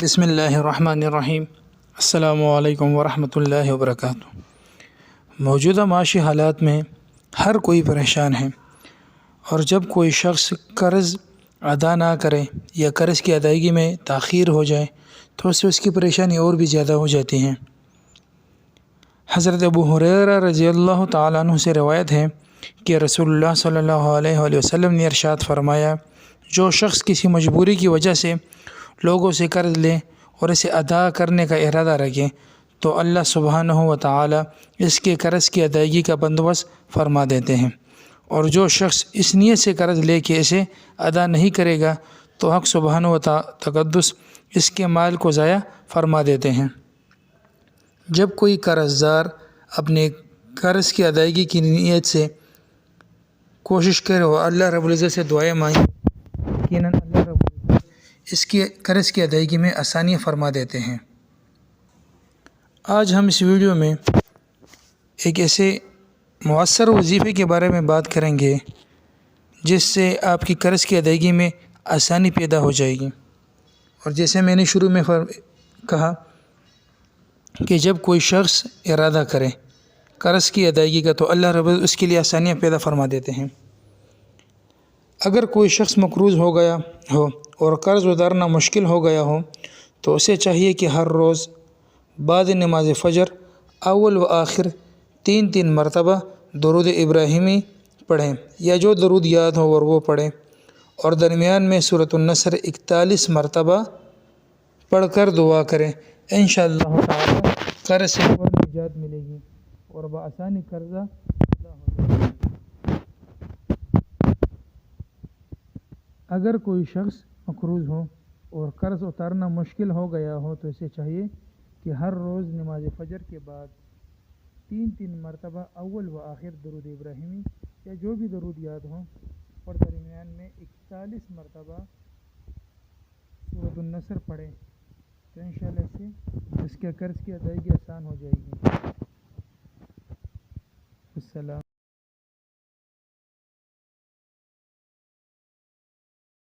بسم اللہ الرحمن الرحیم۔ السلام علیکم ورحمۃ اللہ وبرکاتہ۔ موجودہ معاشی حالات میں ہر کوئی پریشان ہے، اور جب کوئی شخص قرض ادا نہ کرے یا قرض کی ادائیگی میں تاخیر ہو جائے تو اس کی پریشانی اور بھی زیادہ ہو جاتی ہیں۔ حضرت ابو ہریرہ رضی اللہ تعالیٰ عنہ سے روایت ہے کہ رسول اللہ صلی اللہ علیہ وآلہ وسلم نے ارشاد فرمایا، جو شخص کسی مجبوری کی وجہ سے لوگوں سے قرض لے اور اسے ادا کرنے کا ارادہ رکھے تو اللہ سبحانہ و تعالی اس کے قرض کی ادائیگی کا بندوبست فرما دیتے ہیں، اور جو شخص اس نیت سے قرض لے کے اسے ادا نہیں کرے گا تو حق سبحانہ و تقدس اس کے مال کو ضائع فرما دیتے ہیں۔ جب کوئی قرض دار اپنے قرض کی ادائیگی کی نیت سے کوشش کرے اور اللہ رب العزت سے دعائیں مانگے، یقیناً اللہ رب العزت اس کی قرض کی ادائیگی میں آسانی فرما دیتے ہیں۔ آج ہم اس ویڈیو میں ایک ایسے مؤثر وظیفے کے بارے میں بات کریں گے جس سے آپ کی قرض کی ادائیگی میں آسانی پیدا ہو جائے گی۔ اور جیسے میں نے شروع میں کہا کہ جب کوئی شخص ارادہ کرے قرض کی ادائیگی کا تو اللہ رب العزت اس کے لیے آسانیاں پیدا فرما دیتے ہیں۔ اگر کوئی شخص مقروض ہو گیا ہو اور قرض اتارنا مشکل ہو گیا ہو تو اسے چاہیے کہ ہر روز بعد نماز فجر اول و آخر 3 مرتبہ درود ابراہیمی پڑھیں، یا جو درود یاد ہو اور وہ پڑھیں، اور درمیان میں سورۃ النصر 41 مرتبہ پڑھ کر دعا کریں۔ انشاءاللہ تعالی قرض سے فوراً نجات ملے گی اور بآسانی قرضہ ادا ہو جائے گا۔ اگر کوئی شخص مقروض ہو اور قرض اتارنا مشکل ہو گیا ہو تو اسے چاہیے کہ ہر روز نماز فجر کے بعد 3 مرتبہ اول و آخر درود ابراہیمی یا جو بھی درود یاد ہو، اور درمیان میں 41 مرتبہ سورۃ النصر پڑھے تو انشاءاللہ اس سے اس کے قرض کی ادائیگی آسان ہو جائے گی۔ السلام۔